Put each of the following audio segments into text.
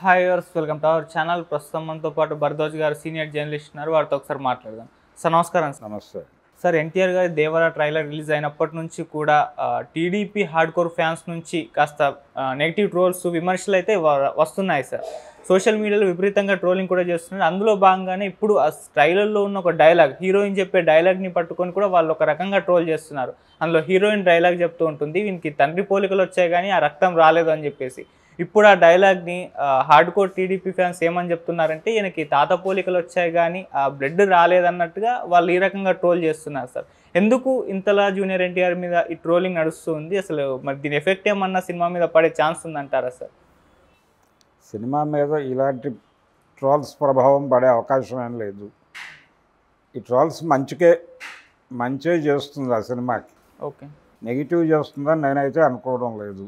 Hi వర్స్ welcome to our channel. ప్రస్తుతం మనతో పాటు భరద్వాజ్ గారు సీనియర్ జర్నలిస్ట్ ఉన్నారు. వారితో ఒకసారి మాట్లాడదాం. సార్ నమస్కారం. నమస్తే సార్, ఎన్టీఆర్ గారి దేవరా ట్రైలర్ రిలీజ్ అయినప్పటి నుంచి కూడా టీడీపీ హార్డ్ కోర్ ఫ్యాన్స్ నుంచి కాస్త నెగిటివ్ ట్రోల్స్, విమర్శలు అయితే వస్తున్నాయి సార్. సోషల్ మీడియాలో విపరీతంగా ట్రోలింగ్ కూడా చేస్తున్నారు. అందులో భాగంగానే ఇప్పుడు ఆ ట్రైలర్లో ఉన్న ఒక డైలాగ్, హీరోయిన్ చెప్పే డైలాగ్ని పట్టుకొని కూడా వాళ్ళు ఒక రకంగా ట్రోల్ చేస్తున్నారు. అందులో హీరోయిన్ డైలాగ్ చెప్తూ ఉంటుంది, వీనికి తండ్రి పోలికలు వచ్చాయి కానీ ఆ రక్తం రాలేదు అని చెప్పేసి. ఇప్పుడు ఆ డైలాగ్ని హార్డ్ కోర్ టీడీపీ ఫ్యాన్స్ ఏమని చెప్తున్నారంటే, ఈయనకి తాత పోలికలు వచ్చాయి కానీ ఆ బ్లడ్ రాలేదన్నట్టుగా వాళ్ళు ఈ రకంగా ట్రోల్ చేస్తున్నారు సార్. ఎందుకు ఇంతలా జూనియర్ ఎన్టీఆర్ మీద ఈ ట్రోలింగ్ నడుస్తుంది? అసలు మరి దీని ఎఫెక్ట్ ఏమన్నా సినిమా మీద పడే ఛాన్స్ ఉందంటారా సార్? సినిమా మీద ఇలాంటి ట్రోల్స్ ప్రభావం పడే అవకాశం ఏం లేదు. ఈ ట్రోల్స్ మంచే చేస్తుంది ఆ సినిమాకి, ఓకే, నెగిటివ్ చేస్తుందని నేనైతే అనుకోవడం లేదు.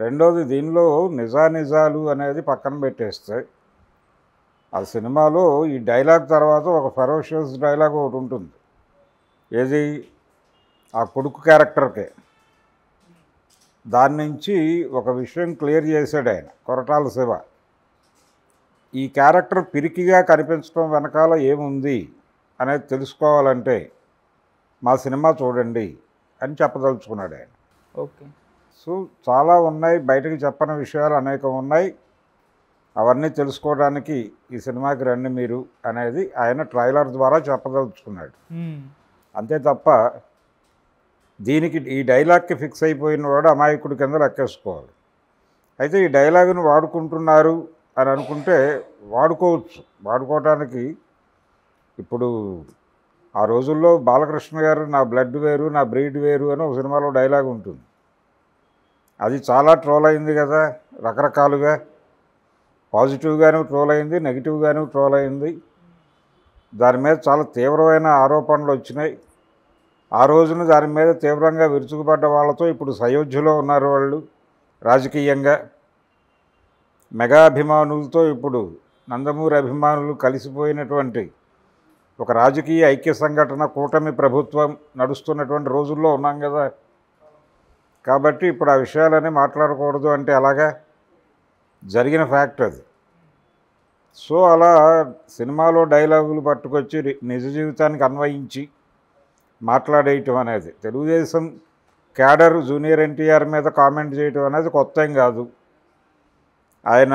రెండోది, దీనిలో నిజాలు అనేది పక్కన పెట్టేస్తే ఆ సినిమాలో ఈ డైలాగ్ తర్వాత ఒక ఫెరోషియస్ డైలాగ్ ఒకటి ఉంటుంది. ఏది? ఆ కొడుకు క్యారెక్టర్కే. దాని నుంచి ఒక విషయం క్లియర్ చేశాడు ఆయన, కొరటాల శివ. ఈ క్యారెక్టర్ పిరికిగా కనిపించడం వెనకాల ఏముంది అనేది తెలుసుకోవాలంటే మా సినిమా చూడండి అని చెప్పదలుచుకున్నాడు ఆయన. ఓకే. సో చాలా ఉన్నాయి, బయటకు చెప్పని విషయాలు అనేకం ఉన్నాయి. అవన్నీ తెలుసుకోవడానికి ఈ సినిమాకి రండి మీరు అనేది ఆయన ట్రైలర్ ద్వారా చెప్పదలుచుకున్నాడు. అంతే తప్ప దీనికి ఈ డైలాగ్కి ఫిక్స్ అయిపోయిన వాడు అమాయకుడి కింద లెక్కేసుకోవాలి. అయితే ఈ డైలాగును వాడుకుంటున్నారు అని అనుకుంటే వాడుకోవచ్చు. వాడుకోవటానికి ఇప్పుడు ఆ రోజుల్లో బాలకృష్ణ గారు నా బ్లడ్ వేరు నా బ్రీడ్ వేరు అని ఒక సినిమాలో డైలాగ్ ఉంటుంది. అది చాలా ట్రోల్ అయింది కదా, రకరకాలుగా. పాజిటివ్గాను ట్రోల్ అయింది, నెగిటివ్గాను ట్రోల్ అయింది. దాని మీద చాలా తీవ్రమైన ఆరోపణలు వచ్చినాయి. ఆ రోజున దాని మీద తీవ్రంగా విరుచుకుపడ్డ వాళ్ళతో ఇప్పుడు సయోధ్యలో ఉన్నారు వాళ్ళు రాజకీయంగా. మెగా అభిమానులతో ఇప్పుడు నందమూరి అభిమానులు కలిసిపోయినటువంటి ఒక రాజకీయ ఐక్య సంఘటన కూటమి ప్రభుత్వం నడుస్తున్నటువంటి రోజుల్లో ఉన్నాం కదా. కాబట్టి ఇప్పుడు ఆ విషయాలన్నీ మాట్లాడకూడదు అంటే అలాగా జరిగిన ఫ్యాక్ట్ అది. సో అలా సినిమాలో డైలాగులు పట్టుకొచ్చి నిజ జీవితానికి అన్వయించి మాట్లాడేయటం అనేది, తెలుగుదేశం క్యాడర్ జూనియర్ ఎన్టీఆర్ మీద కామెంట్ చేయటం అనేది కొత్త ఏం కాదు. ఆయన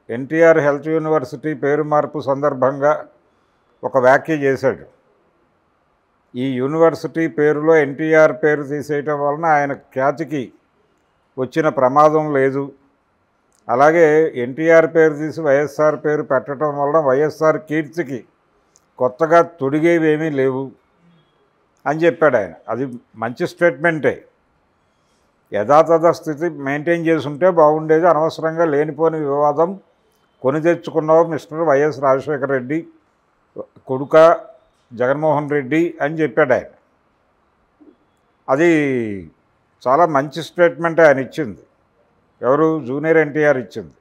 ఎన్టీఆర్ హెల్త్ యూనివర్సిటీ పేరు మార్పు సందర్భంగా ఒక వ్యాఖ్య చేశాడు. ఈ యూనివర్సిటీ పేరులో ఎన్టీఆర్ పేరు తీసేయటం వలన ఆయన ఖ్యాతికి వచ్చిన ప్రమాదం లేదు. అలాగే ఎన్టీఆర్ పేరు తీసి వైఎస్ఆర్ పేరు పెట్టడం వలన వైఎస్ఆర్ కీర్తికి కొత్తగా తొడిగేవేమీ లేవు అని చెప్పాడు ఆయన. అది మంచి స్టేట్మెంటే. యథాతథ స్థితి మెయింటైన్ చేసి ఉంటే బాగుండేది. అనవసరంగా లేనిపోని వివాదం కొని తెచ్చుకున్నావు మిస్టర్ వైఎస్ రాజశేఖర రెడ్డి కొడుక జగన్మోహన్ రెడ్డి అని చెప్పాడు ఆయన. అది చాలా మంచి స్టేట్మెంట్ ఆయన ఇచ్చింది. ఎవరు? జూనియర్ ఎన్టీఆర్ ఇచ్చింది.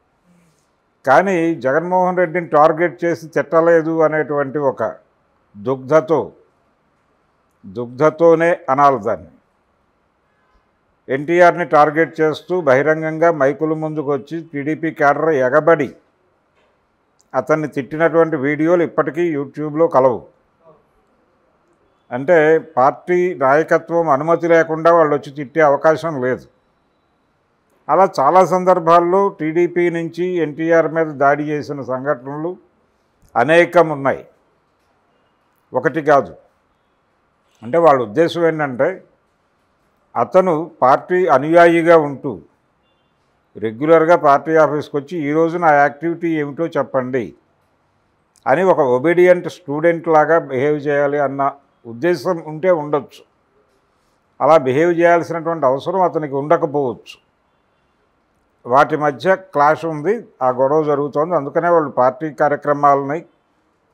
కానీ జగన్మోహన్ రెడ్డిని టార్గెట్ చేసి తిట్టలేదు అనేటువంటి ఒక దుగ్ధతోనే అనాలి దాన్ని. ఎన్టీఆర్ని టార్గెట్ చేస్తూ బహిరంగంగా మైకుల ముందుకు వచ్చి టీడీపీ క్యాడర్ ఎగబడి అతన్ని తిట్టినటువంటి వీడియోలు ఇప్పటికీ యూట్యూబ్లో కలవు. అంటే పార్టీ నాయకత్వం అనుమతి లేకుండా వాళ్ళు వచ్చి తిట్టే అవకాశం లేదు. అలా చాలా సందర్భాల్లో టీడీపీ నుంచి ఎన్టీఆర్ మీద దాడి చేసిన సంఘటనలు అనేకం ఉన్నాయి, ఒకటి కాదు. అంటే వాళ్ళ ఉద్దేశం ఏంటంటే, అతను పార్టీ అనుయాయిగా ఉంటూ రెగ్యులర్గా పార్టీ ఆఫీస్కి వచ్చి ఈరోజు నా యాక్టివిటీ ఏమిటో చెప్పండి అని ఒక ఒబీడియంట్ స్టూడెంట్ లాగా బిహేవ్ చేయాలి అన్న ఉద్దేశం ఉంటే ఉండొచ్చు. అలా బిహేవ్ చేయాల్సినటువంటి అవసరం అతనికి ఉండకపోవచ్చు. వాటి మధ్య క్లాష్ ఉంది, ఆ గొడవ జరుగుతోంది. అందుకనే వాళ్ళు పార్టీ కార్యక్రమాలని,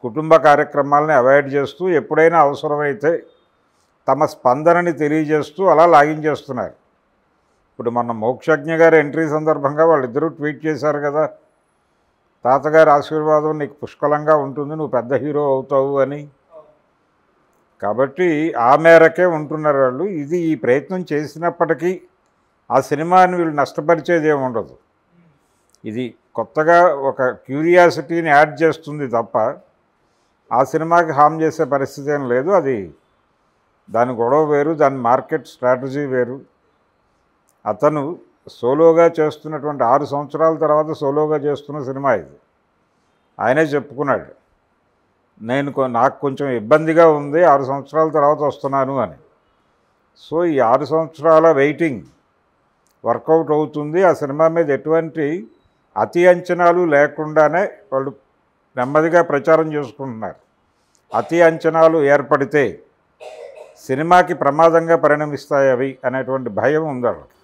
కుటుంబ కార్యక్రమాలని అవాయిడ్ చేస్తూ ఎప్పుడైనా అవసరమైతే తమ స్పందనని తెలియజేస్తూ అలా లాగించేస్తున్నారు. ఇప్పుడు మన మోక్షజ్ఞ గారి ఎంట్రీ సందర్భంగా వాళ్ళిద్దరూ ట్వీట్ చేశారు కదా, తాతగారి ఆశీర్వాదం నీకు పుష్కలంగా ఉంటుంది, నువ్వు పెద్ద హీరో అవుతావు అని. కాబట్టి ఆ మేరకే ఉంటున్నారు వాళ్ళు. ఇది ఈ ప్రయత్నం చేసినప్పటికీ ఆ సినిమాని వీళ్ళు నష్టపరిచేది ఏమి ఉండదు. ఇది కొత్తగా ఒక క్యూరియాసిటీని యాడ్ చేస్తుంది తప్ప ఆ సినిమాకి హామ్ చేసే పరిస్థితి ఏం లేదు. అది దాని గొడవ వేరు, దాని మార్కెట్ స్ట్రాటజీ వేరు. అతను సోలోగా చేస్తున్నటువంటి 6 సంవత్సరాల తర్వాత సోలోగా చేస్తున్న సినిమా ఇది. ఆయనే చెప్పుకున్నాడు, నాకు కొంచెం ఇబ్బందిగా ఉంది, 6 సంవత్సరాల తర్వాత వస్తున్నాను అని. సో ఈ 6 సంవత్సరాల వెయిటింగ్ వర్కౌట్ అవుతుంది. ఆ సినిమా మీద ఎటువంటి అతి అంచనాలు లేకుండానే వాళ్ళు నెమ్మదిగా ప్రచారం చేసుకుంటున్నారు. అతి అంచనాలు ఏర్పడితే సినిమాకి ప్రమాదంగా పరిణమిస్తాయి అవి అనేటువంటి భయం ఉంది వాళ్ళకి.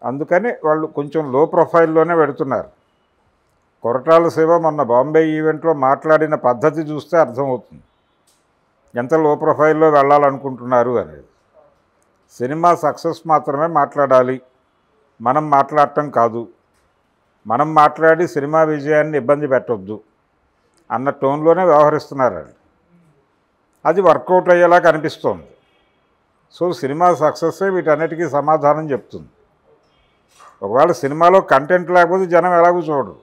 అందుకని వాళ్ళు కొంచెం లో ప్రొఫైల్లోనే పెడుతున్నారు. కొరటాల శివ మొన్న బాంబే ఈవెంట్లో మాట్లాడిన పద్ధతి చూస్తే అర్థమవుతుంది ఎంత లో ప్రొఫైల్లో వెళ్ళాలనుకుంటున్నారు అనేది. సినిమా సక్సెస్ మాత్రమే మాట్లాడాలి, మనం మాట్లాడటం కాదు, మనం మాట్లాడి సినిమా విజయాన్ని ఇబ్బంది పెట్టొద్దు అన్న టోన్లోనే వ్యవహరిస్తున్నారు. అది వర్కౌట్ అయ్యేలా కనిపిస్తోంది. సో సినిమా సక్సెస్సే వీటన్నిటికీ సమాధానం చెప్తుంది. ఒకవేళ సినిమాలో కంటెంట్ లేకపోతే జనం ఎలాగూ చూడరు.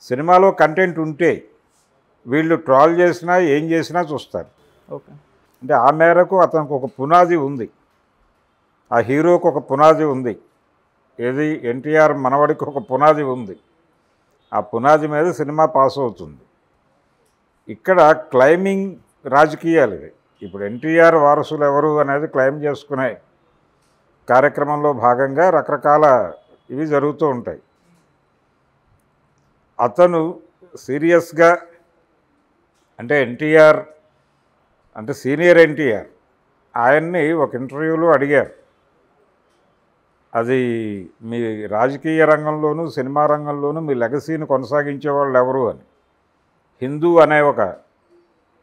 సినిమాలో కంటెంట్ ఉంటే వీళ్ళు ట్రాల్ చేసినా ఏం చేసినా చూస్తారు. ఓకే, అంటే ఆ మేరకు అతనికి ఒక పునాది ఉంది, ఆ హీరోకి ఒక పునాది ఉంది. ఏది ఎన్టీఆర్ మనవడికి ఒక పునాది ఉంది. ఆ పునాది మీద సినిమా పాస్ అవుతుంది. ఇక్కడ క్లైమింగ్ రాజకీయాలు ఇవి. ఇప్పుడు ఎన్టీఆర్ వారసులు ఎవరు అనేది క్లైమ్ చేసుకునే కార్యక్రమంలో భాగంగా రకరకాల ఇవి జరుగుతూ ఉంటాయి. అతను సీరియస్గా అంటే ఎన్టీఆర్ అంటే సీనియర్ ఎన్టీఆర్ ఆయన్ని ఒక ఇంటర్వ్యూలో అడిగారు, అది మీ రాజకీయ రంగంలోనూ సినిమా రంగంలోనూ మీ లెగసీని కొనసాగించే వాళ్ళు ఎవరు అని. హిందూ అనే ఒక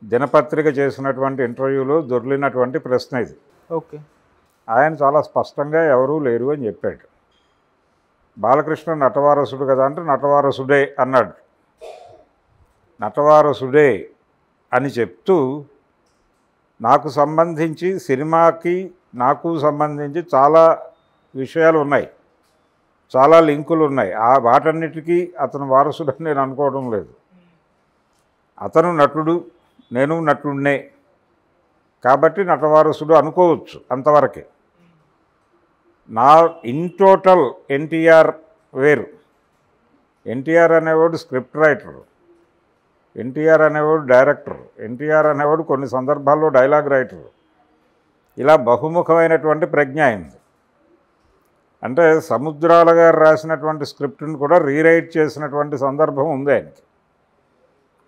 దినపత్రిక చేసినటువంటి ఇంటర్వ్యూలో దొర్లినటువంటి ప్రశ్న ఇది. ఓకే, ఆయన చాలా స్పష్టంగా ఎవరూ లేరు అని చెప్పాడు. బాలకృష్ణ నటవారసుడు కదా అంటే నటవారసుడే అన్నాడు. నటవారసుడే అని చెప్తూ నాకు సంబంధించి సినిమాకి నాకు సంబంధించి చాలా విషయాలు ఉన్నాయి, చాలా లింకులు ఉన్నాయి. ఆ వాటన్నిటికీ అతను వారసుడని నేను అనుకోవడం లేదు. అతను నటుడు, నేను నటుడినే కాబట్టి నటవారసుడు అనుకోవచ్చు, అంతవరకే. నా ఇన్ టోటల్ ఎన్టీఆర్ వేరు. ఎన్టీఆర్ అనేవాడు స్క్రిప్ట్ రైటరు, ఎన్టీఆర్ అనేవాడు డైరెక్టర్, ఎన్టీఆర్ అనేవాడు కొన్ని సందర్భాల్లో డైలాగ్ రైటరు. ఇలా బహుముఖమైనటువంటి ప్రజ్ఞ అయింది. అంటే సముద్రాల గారు రాసినటువంటి స్క్రిప్ట్ని కూడా రీరైట్ చేసినటువంటి సందర్భం ఉంది ఆయనకి.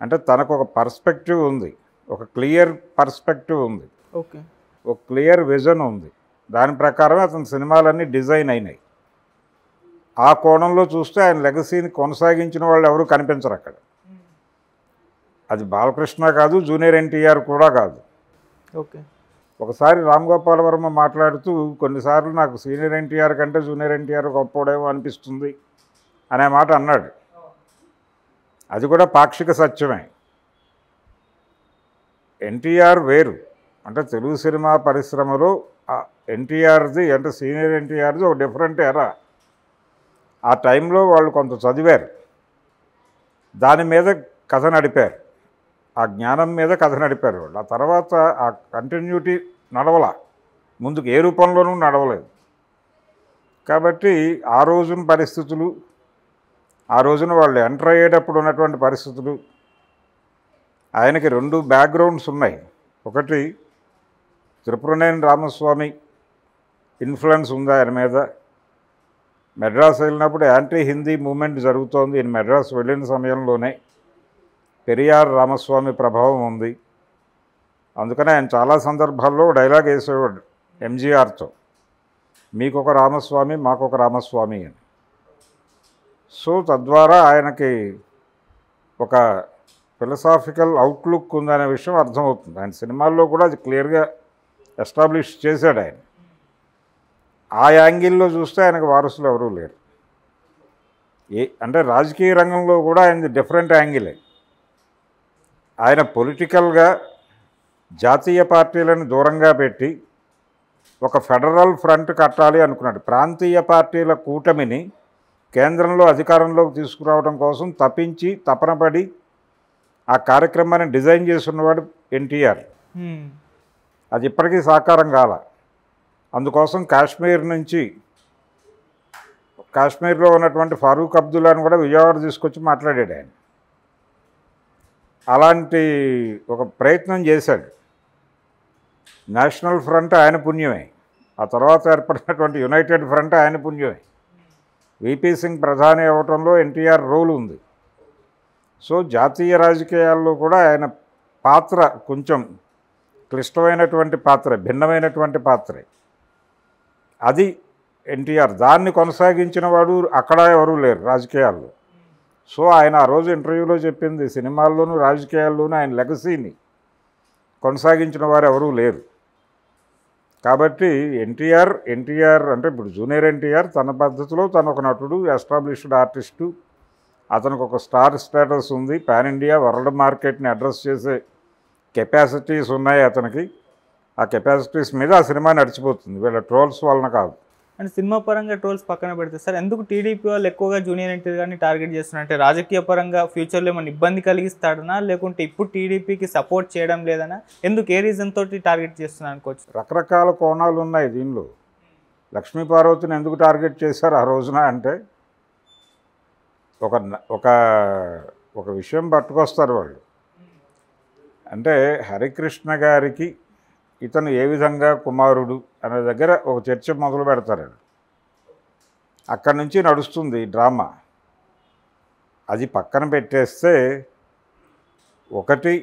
అంటే తనకు ఒక పర్స్పెక్టివ్ ఉంది, ఒక క్లియర్ పర్స్పెక్టివ్ ఉంది, ఓకే, ఒక క్లియర్ విజన్ ఉంది. దాని ప్రకారమే అతని సినిమాలన్నీ డిజైన్ అయినాయి. ఆ కోణంలో చూస్తే ఆయన లెగసీని కొనసాగించిన వాళ్ళు ఎవరు కనిపించరు అక్కడ. అది బాలకృష్ణ కాదు, జూనియర్ ఎన్టీఆర్ కూడా కాదు. ఓకే, ఒకసారి రామ్ గోపాల్ వర్మ మాట్లాడుతూ కొన్నిసార్లు నాకు సీనియర్ ఎన్టీఆర్ కంటే జూనియర్ ఎన్టీఆర్ గొప్పడేమో అనిపిస్తుంది అనే మాట అన్నాడు. అది కూడా పాక్షిక సత్యమే. ఎన్టీఆర్ వేరు. అంటే తెలుగు సినిమా పరిశ్రమలో ఎన్టీఆర్ది అంటే సీనియర్ ఎన్టీఆర్ది ఒక డిఫరెంట్ ఎరా. ఆ టైంలో వాళ్ళు కొంత చదివారు, దాని మీద కథ నడిపారు, ఆ జ్ఞానం మీద కథ నడిపారు వాళ్ళు. ఆ తర్వాత ఆ కంటిన్యూటీ నడవల, ముందుకు ఏ రూపంలోనూ నడవలేదు. కాబట్టి ఆ రోజున పరిస్థితులు, ఆ రోజున వాళ్ళు ఎంటర్ అయ్యేటప్పుడు ఉన్నటువంటి పరిస్థితులు, ఆయనకి 2 బ్యాక్గ్రౌండ్స్ ఉన్నాయి. ఒకటి త్రిపురనేని రామస్వామి ఇన్ఫ్లుయెన్స్ ఉంది ఆయన మీద. మెడ్రాస్ వెళ్ళినప్పుడు యాంటీ హిందీ మూమెంట్ జరుగుతోంది. ఈయన మెడ్రాస్ వెళ్ళిన సమయంలోనే పెరియార్ రామస్వామి ప్రభావం ఉంది. అందుకనే ఆయన చాలా సందర్భాల్లో డైలాగ్ వేసేవాడు ఎంజీఆర్తో, మీకొక రామస్వామి మాకొక రామస్వామి అని. సో తద్వారా ఆయనకి ఒక ఫిలసాఫికల్ అవుట్లుక్ ఉందనే విషయం అర్థమవుతుంది. ఆయన సినిమాల్లో కూడా అది క్లియర్గా ఎస్టాబ్లిష్ చేశాడు ఆయన. ఆ యాంగిల్లో చూస్తే ఆయనకు వారసులు ఎవరూ లేరు. అంటే రాజకీయ రంగంలో కూడా ఆయనది డిఫరెంట్ యాంగిలే. ఆయన పొలిటికల్గా జాతీయ పార్టీలను దూరంగా పెట్టి ఒక ఫెడరల్ ఫ్రంట్ కట్టాలి అనుకున్నాడు. ప్రాంతీయ పార్టీల కూటమిని కేంద్రంలో అధికారంలోకి తీసుకురావడం కోసం తపనపడి ఆ కార్యక్రమాన్ని డిజైన్ చేస్తున్నవాడు ఎన్టీఆర్. అది ఇప్పటికీ సాకారం కాల. అందుకోసం కాశ్మీర్లో ఉన్నటువంటి ఫారూక్ అబ్దుల్లాని కూడా విజయవాడ తీసుకొచ్చి మాట్లాడాడు ఆయన. అలాంటి ఒక ప్రయత్నం చేశాడు. నేషనల్ ఫ్రంట్ ఆయన పుణ్యమే, ఆ తర్వాత ఏర్పడినటువంటి యునైటెడ్ ఫ్రంట్ ఆయన పుణ్యమే. విపి సింగ్ ప్రధాని అవ్వటంలో ఎన్టీఆర్ రోల్ ఉంది. సో జాతీయ రాజకీయాల్లో కూడా ఆయన పాత్ర కొంచెం క్లిష్టమైనటువంటి పాత్రే, భిన్నమైనటువంటి పాత్రే. అది ఎన్టీఆర్. దాన్ని కొనసాగించిన వాడు అక్కడ ఎవరూ లేరు రాజకీయాల్లో. సో ఆయన ఆ రోజు ఇంటర్వ్యూలో చెప్పింది, సినిమాల్లోనూ రాజకీయాల్లోనూ ఆయన లెగసీని కొనసాగించిన వారు ఎవరూ లేరు. కాబట్టి ఎన్టీఆర్ అంటే ఇప్పుడు జూనియర్ ఎన్టీఆర్ తన పద్ధతిలో తను ఒక నటుడు, ఎస్టాబ్లిష్డ్ ఆర్టిస్టు. అతనికి ఒక స్టార్ స్టేటస్ ఉంది, పాన్ ఇండియా వరల్డ్ మార్కెట్ని అడ్రస్ చేసే కెపాసిటీస్ ఉన్నాయి అతనికి. ఆ కెపాసిటీస్ మీద ఆ సినిమా నడిచిపోతుంది, వీళ్ళ ట్రోల్స్ వలన కాదు. అండ్ సినిమా పరంగా ట్రోల్స్ పక్కన పెడితే సార్, ఎందుకు టీడీపీ వాళ్ళు ఎక్కువగా జూనియర్ ఎన్టీఆర్ గారిని టార్గెట్ చేస్తున్నారంటే రాజకీయ పరంగా ఫ్యూచర్లో ఏమైనా ఇబ్బంది కలిగిస్తాడనా, లేకుంటే ఇప్పుడు టీడీపీకి సపోర్ట్ చేయడం లేదనా, ఎందుకు ఏ రీజన్ తోటి టార్గెట్ చేస్తున్నా అనుకోవచ్చు? రకరకాల కోణాలు ఉన్నాయి దీనిలో. లక్ష్మీపార్వతిని ఎందుకు టార్గెట్ చేశారు ఆ రోజున అంటే, ఒక విషయం పట్టుకొస్తారు వాళ్ళు. అంటే హరికృష్ణ గారికి ఇతను ఏ విధంగా కుమారుడు అనే దగ్గర ఒక చర్చ మొదలు పెడతారు. అక్కడి నుంచి నడుస్తుంది డ్రామా. అది పక్కన పెట్టేస్తే, ఒకటి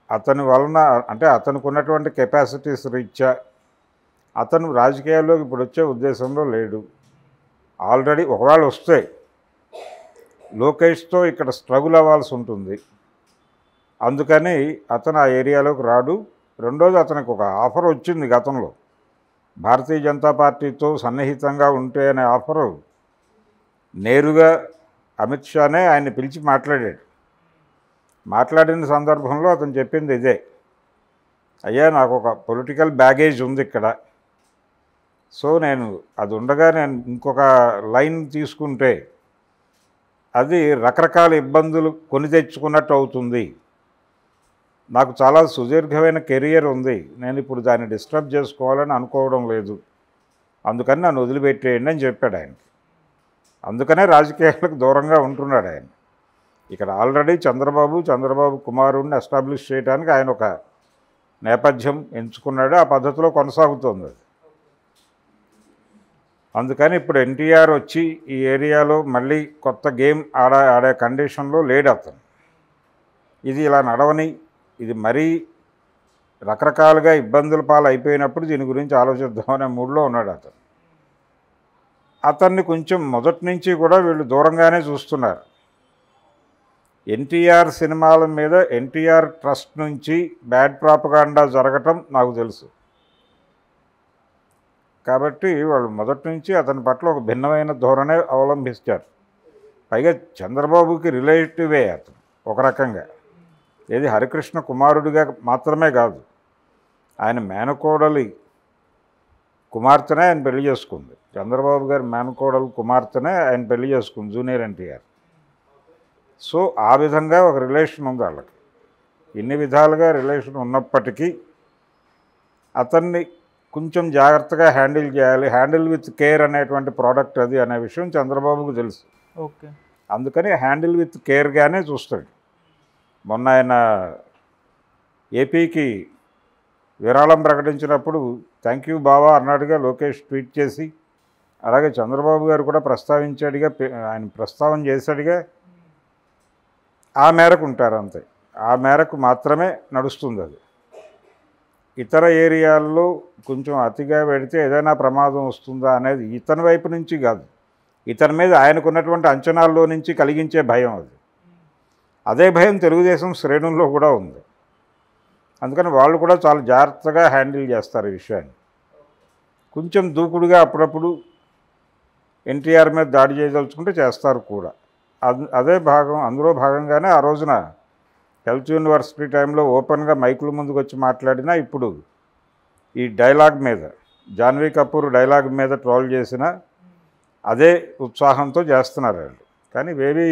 అతని వలన అంటే అతనికి ఉన్నటువంటి కెపాసిటీస్ రీత్యా అతను రాజకీయాల్లోకి ఇప్పుడు వచ్చే ఉద్దేశంలో లేడు. ఆల్రెడీ ఒకవేళ వస్తే లోకేష్తో ఇక్కడ స్ట్రగుల్ అవ్వాల్సి ఉంటుంది, అందుకని అతను ఆ ఏరియాలోకి రాడు. రెండోది, అతనికి ఒక ఆఫర్ వచ్చింది గతంలో, భారతీయ జనతా పార్టీతో సన్నిహితంగా ఉంటే అనే ఆఫరు. నేరుగా అమిత్ షానే ఆయన్ని పిలిచి మాట్లాడాడు. మాట్లాడిన సందర్భంలో అతను చెప్పింది ఇదే, అయ్యా నాకు ఒక పొలిటికల్ బ్యాగేజ్ ఉంది ఇక్కడ, సో నేను అది ఉండగా నేను ఇంకొక లైన్ తీసుకుంటే అది రకరకాల ఇబ్బందులు కొని తెచ్చుకున్నట్టు అవుతుంది. నాకు చాలా సుదీర్ఘమైన కెరియర్ ఉంది, నేను ఇప్పుడు దాన్ని డిస్టర్బ్ చేసుకోవాలని అనుకోవడం లేదు, అందుకని నన్ను వదిలిపెట్టేయండి అని చెప్పాడు ఆయన. అందుకనే రాజకీయాలకు దూరంగా ఉంటున్నాడు ఆయన. ఇక్కడ ఆల్రెడీ చంద్రబాబు కుమారుడిని ఎస్టాబ్లిష్ చేయడానికి ఆయన ఒక నేపథ్యం ఎంచుకున్నాడు, ఆ పద్ధతిలో కొనసాగుతుంది అది. అందుకని ఇప్పుడు ఎన్టీఆర్ వచ్చి ఈ ఏరియాలో మళ్ళీ కొత్త గేమ్ ఆడే కండిషన్లో లేడు అతను. ఇది ఇలా నడవని, ఇది మరీ రకరకాలుగా ఇబ్బందుల పాలు అయిపోయినప్పుడు దీని గురించి ఆలోచిద్దామనే మూడ్లో ఉన్నాడు అతను. అతన్ని కొంచెం మొదటి నుంచి కూడా వీళ్ళు దూరంగానే చూస్తున్నారు. ఎన్టీఆర్ సినిమాల మీద ఎన్టీఆర్ ట్రస్ట్ నుంచి బ్యాడ్ ప్రాపగాండా జరగటం నాకు తెలుసు. కాబట్టి వాళ్ళు మొదటి నుంచి అతని పట్ల ఒక భిన్నమైన ధోరణే అవలంబిస్తారు. పైగా చంద్రబాబుకి రిలేటివే అతను ఒక రకంగా. ఏది హరికృష్ణ కుమారుడిగా మాత్రమే కాదు, ఆయన మేనకోడలి కుమార్తెనే ఆయన పెళ్లి చేసుకుంది. చంద్రబాబు గారి మేనకోడలు కుమార్తెనే ఆయన పెళ్లి చేసుకుంది జూనియర్ ఎన్టీఆర్. సో ఆ విధంగా ఒక రిలేషన్ ఉంది వాళ్ళకి. ఇన్ని విధాలుగా రిలేషన్ ఉన్నప్పటికీ అతన్ని కొంచెం జాగ్రత్తగా హ్యాండిల్ చేయాలి, హ్యాండిల్ విత్ కేర్ అనేటువంటి ప్రోడక్ట్ అది అనే విషయం చంద్రబాబుకు తెలుసు. ఓకే, అందుకని హ్యాండిల్ విత్ కేర్గానే చూస్తాడు. మొన్న ఆయన ఏపీకి విరాళం ప్రకటించినప్పుడు థ్యాంక్ యూ బావా అన్నాడుగా లోకేష్ ట్వీట్ చేసి. అలాగే చంద్రబాబు గారు కూడా ప్రస్తావించాడుగా, ఆయన ప్రస్తావన చేశాడుగా. ఆ మేరకు ఉంటారు అంతే, ఆ మేరకు మాత్రమే నడుస్తుంది అది. ఇతర ఏరియాల్లో కొంచెం అతిగా పెడితే ఏదైనా ప్రమాదం వస్తుందా అనేది ఇతని వైపు నుంచి కాదు, ఇతని మీద ఆయనకున్నటువంటి అంచనాల్లో నుంచి కలిగించే భయం అది. అదే భయం తెలుగుదేశం శ్రేణుల్లో కూడా ఉంది. అందుకని వాళ్ళు కూడా చాలా జాగ్రత్తగా హ్యాండిల్ చేస్తారు ఈ విషయాన్ని. కొంచెం దూకుడుగా అప్పుడప్పుడు ఎన్టీఆర్ మీద దాడి చేయదలుచుకుంటే చేస్తారు కూడా. అందులో భాగంగానే ఆ రోజున హెల్త్ యూనివర్సిటీ టైంలో ఓపెన్గా మైకుల ముందుకు వచ్చి మాట్లాడినా, ఇప్పుడు ఈ డైలాగ్ మీద, జాన్వీ కపూర్ డైలాగ్ మీద ట్రోల్ చేసిన అదే ఉత్సాహంతో చేస్తున్నారు వాళ్ళు. కానీ వేరే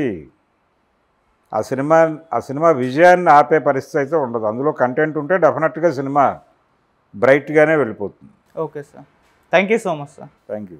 ఆ సినిమా విజయాన్ని ఆపే పరిస్థితి అయితే ఉండదు. అందులో కంటెంట్ ఉంటే డెఫినెట్గా సినిమా బ్రైట్గానే వెళ్ళిపోతుంది. Okay sir, thank you so much sir. Thank you.